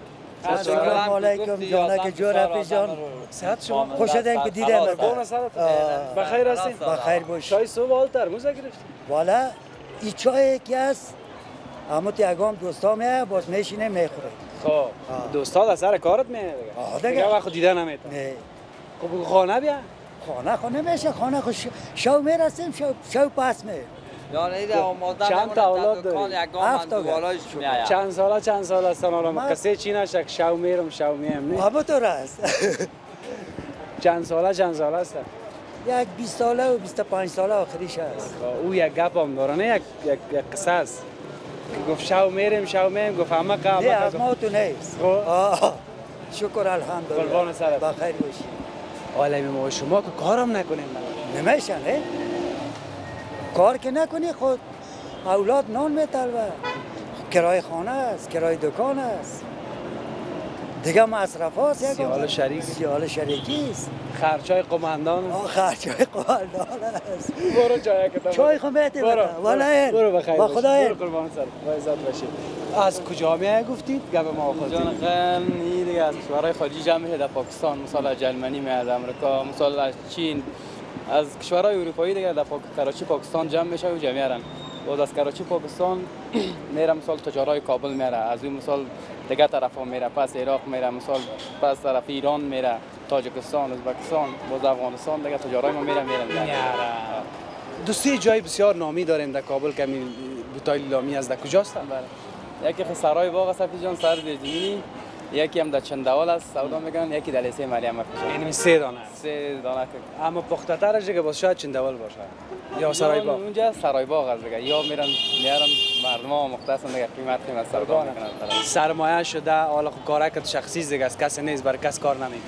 السلام علیکم جانک جور حفیظ جان. صحت شما خوش شدیم که دیدم. قربان سرت. بخیر هستی؟ بخیر باش. چای صبح حال ترموز گرفتی؟ والا این چای که است اما تیگام دوستا میه باز میشینه میخوره. خب دوستا در سر کارت میه دیگه. دیگه وقت دیده نمیتون. نه. خب خانه بیا. خانه میشه خانه خوش شو میرسیم شو پس می. چند تا اولاد داری؟ 7 تا. چند سال هستن حالا کسی چی نشک شو میرم میم نه؟ اما تو راست. چند سال هستن؟ یک 20 ساله و 25 ساله آخریش هست. او یک گپ هم داره نه یک قصه است. گفت شو میرم گفت همه قامت نه از ما تو نیست. شکر الحمدلله. قربان سرت. بخیر باشی. حالا ما شما که کارم نکنیم نمیشه نه؟ کار که نکنی خود اولاد نان میطلبه. کرای خانه است، کرای دکان است. دیگه مصرف هاست. سیال شریکی است. خرچای قماندان. خرچای قماندان است. برو چای کتاب. چای خو میتی بده. والا برو بخیر. با خدای. برو قربان سر. با عزت باشید. از کجا میای گفتید؟ گپ ما خود. جان خان این دیگه از کشورهای خارجی جمع میشه در پاکستان، مثلا از جرمنی میاد، امریکا، مثلا از چین، از کشورهای اروپایی دیگه در کراچی پاکستان جمع میشه و جمعیرن. بعد از کراچی پاکستان میره مثلا تجارای کابل میره، از اون مثلا دیگه طرفا میره، پس عراق میره، مثلا پس طرف ایران میره، تاجیکستان، ازبکستان، باز افغانستان دیگه تجارای ما میرن. دو سه جای بسیار نامی داریم در کابل که می بوتای لیلامی از در کجاست؟ یکی سرای باغ است جان سر زمینی، یکی هم در چندوال است سودا میگن، یکی در لیسه مریم است. یعنی 3 دانه. 3 دانه. اما پخته ترش دیگه باز شاید چندوال باشه. یا سرای باغ. اونجا سرای باغ است دیگه. یا میرن مردم مختصن دیگه قیمت سودا میکنن. سرمایه شده حالا کارک شخصی دیگه است، کسی نیست برای کس کار نمیکنه.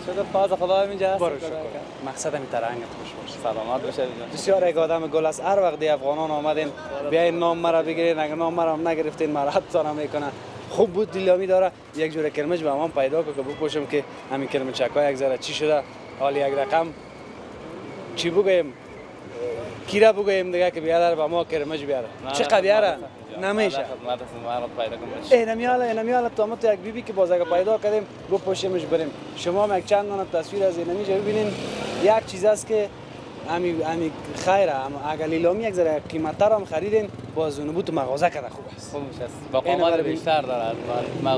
شده فاز خدا اینجا است. مقصدم ترنگت خوش باشه. سلامت باشه. بسیار یک آدم گل است. هر وقت دی افغانان آمدین بیاین نام مرا بگیرین، اگر نام مرا نگرفتین مرا حتی نمیکنه. خوب بود لیلامی داره. یک جور کرمج به من پیدا که بپوشم که همین کرمچکا یک ذره چی شده، حال یک رقم چی بگویم کیرا بگویم دیگه که بیادر به ما کرمج بیاره. چقدر بیاره نمیشه. اینمیالا تو یک بیبی که باز اگه پیدا کردیم بپوشیمش بریم. شما هم یک چند دانه تصویر از اینمیجا ببینین. یک چیز است که امی خیره، اما اگر لیلامی یک ذره قیمت‌تر هم خریدین باز اون بود مغازه کرده خوب است. خوب است. با قیمت بیشتر داره.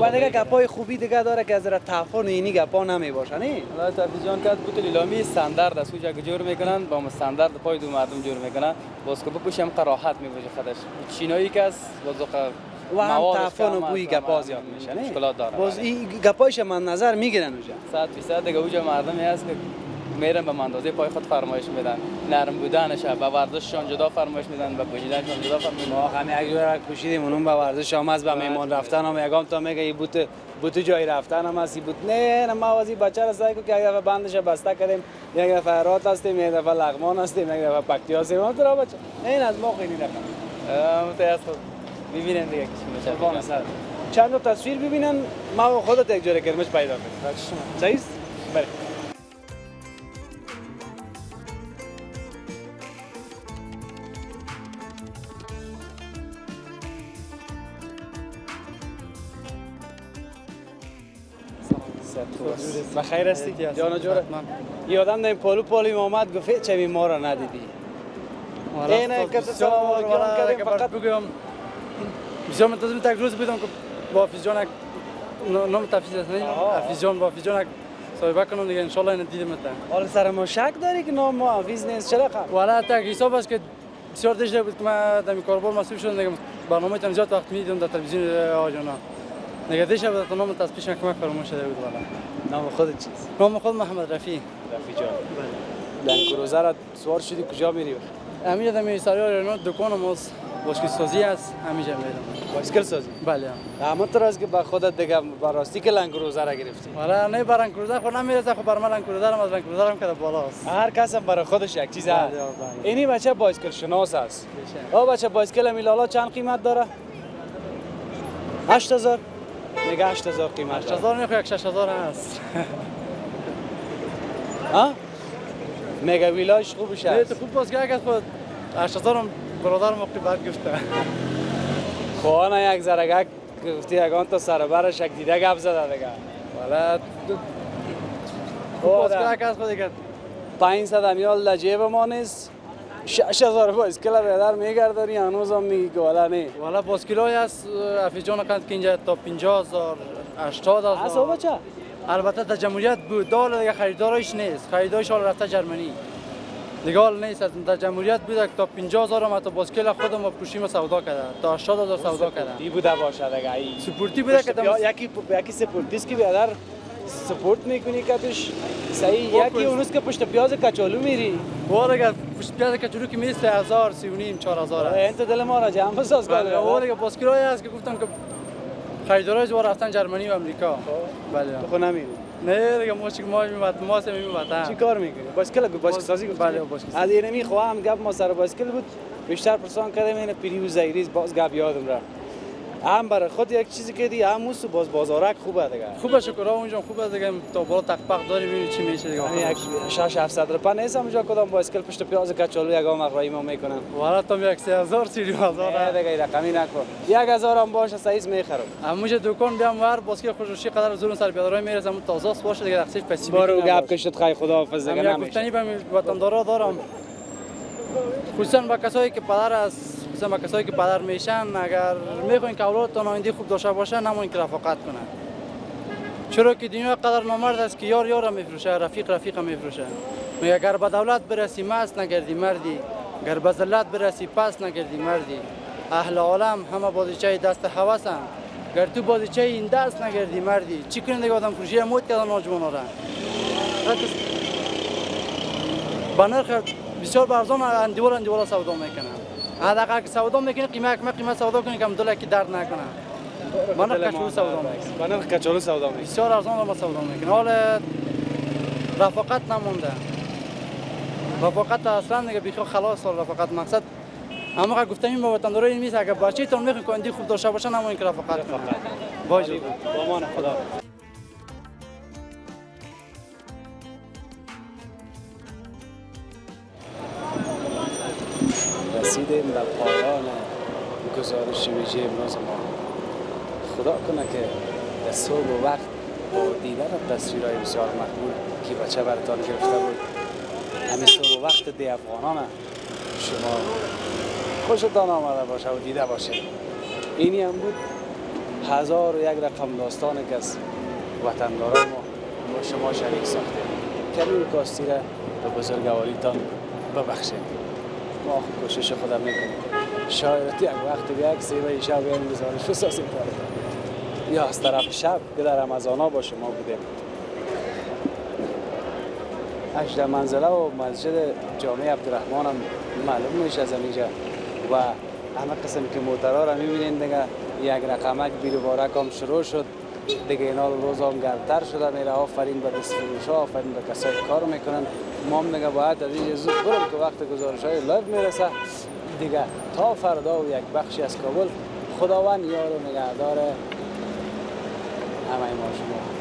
و دیگه گپای خوبی دیگه داره که از ذره تعفن اینی گپا نمی باشه نه. الله تعالی جان که بود لیلامی استاندارد است اونجا که جور میکنن با استاندارد پای دو مردم جور میکنن باز که بپوشم قراحت میوجه خودش. چینایی که است باز و هم تعفن و بوی گپا زیاد میشه نه. باز این گپایش من نظر میگیرن اونجا. 100% دیگه اونجا مردمی هست که میرن به اندازه پای خود فرمایش میدن. نرم بودنش، به ورزششان جدا فرمایش میدن، به پوشیدنشان جدا فرمایش میدن. ما همه یک جور پوشیدیم اونم به ورزش هم از به میمان رفتن هم یگام تا میگه این بوت جای رفتن هم هست بوت نه ما وازی بچه را سعی کو که یک دفعه بندش بسته کردیم، یک دفعه هرات هستیم، یک دفعه لغمان هستیم، یک دفعه پکتیا هستیم. اون تو بچه این از ما خیلی رقم متأسف ببینن دیگه قربان سر چند تا تصویر ببینن ما خودت یک جوری کرمش پیدا کنیم. صحیح است؟ بله. بخیر هستی؟ جان جوره؟ یه آدم در پالو اومد گفت چه ما را ندیدی؟ اینه که سلام علیکم کردیم فقط بگم بسیار منتظر تک روز بودم که با حافظ جان نام تفسیر است نه حافظ جان با حافظ جان صحبت کنم دیگه ان شاء الله اینو دیدم تا حالا سر ما شک داری که نام ما حافظ نیست چرا خب والا تک حساب است که بسیار دیگه بود که من در کاربار مسئول شدم دیگه برنامه تان زیاد وقت میدیدم در تلویزیون آجانا دیگه دیگه بود نام تصفیش کمک فراموش شده بود والا. نام خودت چیست؟ نام خود محمد رفیع جان. لند کروزر را سوار شدی کجا میری؟ همینجا در میساری رنو دکان ماست باشگاه سازی است همینجا میرم. بایسکل سازی؟ بله. اما تو راست که با خودت دیگه براستی که لند کروزر را گرفتی؟ والا نه بر لند کروزر خود نمیرسه خب بر من لند کروزر از لند کروزر هم که بالاست. هر کس هم برای خودش یک چیز هست. اینی بچه بایسکل شناس است. او بچه بایسکل میلالا چند قیمت داره؟ 8000 میگه 8000 قیمت داره. 8000 نه 6000 هست. ها؟ میگه ویلاش خوب بشه. نه تو خوب بازگاه است خود 8000 هم برادرم وقتی بعد گفته. خواهان یک زرگک گفتی یگان تا سر برش یک دیده گپ زده دیگه. والا خوب بازگاه است خود دیگه 500 امیال در جیب ما نیست 6000 بایسکل بیادر میگرداری هنوز هم میگی که والا نه والا بایسکلای است حافظ جان کند که اینجا تا 50000 80000 اصلا بچه البته در جمهوریت بود دال دیگه خریدارش نیست خریدارش حال رفته جرمنی دیگه حال نیست در جمهوریت بود تا 50000 هم تا بایسکل خودم پوشیم سودا کرده تا 80000 سودا کرده دی بوده باشه دیگه ای سپورتی بوده که یکی سپورتیست که بیادر سپورت میکنی که توش صحیح یکی اونست که پشت پیاز کچالو میری والا پشت پیاز کچالو که میری 3000 3500 4000 این تو دل ما را جمع بساز کنه والا بایسکلای است که گفتم که خریدارای زوار رفتن جرمنی و امریکا بله تو نمیری نه دیگه ما سه میموتن چی کار میکنی بایسکل سازی بله بایسکل از این میخوام گپ ما سر بایسکل بود بیشتر پرسان کردم این پیری و زایریز باز گپ یادم رفت هم برای خود یک چیزی که دی هم موسو باز بازارک خوبه دیگه خوبه شکر اونجا خوبه دیگه تا بالا تقپق داری ببینی چی میشه دیگه یک 600 روپیه نیست اونجا کدام بایسکل پشت پیاز کچالو یگام اقرایی ما میکنن والا تو 3000 3000 دیگه رقمی نکن 1000 هم باشه سایز میخرم همونجا دکان بیام ور بایسکل خوشوشی قدر زورن سر بیادرای میرسم تازه است باشه دیگه تخصیص پسی برو گپ کشت خای خداحافظ دیگه نمیشه گفتنی به وطندارا دارم خصوصا با کسایی که پدر است با کسایی که پدر میشن اگر میخواین که اولادتان آینده خوب داشته باشه نمون که رفاقت کنن چرا که دنیا قدر نامرد است که یار یار میفروشه رفیق میفروشه میگه اگر به دولت برسی مست نگردی مردی اگر به ذلت برسی پس نگردی مردی اهل عالم همه بازیچه دست هوسن اگر تو بازیچه این دست نگردی مردی چی کنید دیگه آدم فروشی موت کردن نوجوان را با نرخ بسیار برزان اندیوال سودا میکنن حداقل سودا میکنه قیمت سودا کنه که دلار کی درد نکنه من کچالو سودا میکنم من کچالو سودا میکنم بسیار ارزان ما سودا میکنه حال رفاقت نمونده رفاقت اصلا دیگه بیخو خلاص رفاقت مقصد اما گفتم با وطندارای میز اگه بچه‌تون میخواد که اندی خوب داشته باشه نمون که رفاقت کنه باشه با امان خدا رسیدیم به پایان گزارش ویژه امروز ما خدا کنه که در صبح و وقت با دیدن تصویرهای بسیار مقبول که بچه براتان گرفته بود همین صبح و وقت دی افغانان شما خوشتان آمده باشه و دیده باشه اینی هم بود 1001 رقم داستانی که از وطنداران ما با شما شریک ساخته کمی کاستی را به بزرگواریتان ببخشید ما خود کوشش خودم میکنیم شاید یک وقت به یک سیبه شب بیاییم گزارش بسازیم یا از طرف شب که در رمضان ها با شما بودیم 18 منزله و مسجد جامع عبدالرحمن هم معلوم میشه از اینجا و همه قسم که موترها را میبینین دیگه یک رقمک بیروبارک هم شروع شد دیگه اینا روز هم گرمتر شده میره. آفرین به دستفروش ها، آفرین به کسایی که کار میکنن. ما هم دیگه باید از اینجا زود برم که وقت گزارش های لایو میرسه دیگه. تا فردا و یک بخشی از کابل. خداوند یار و نگهدار همه ما شما.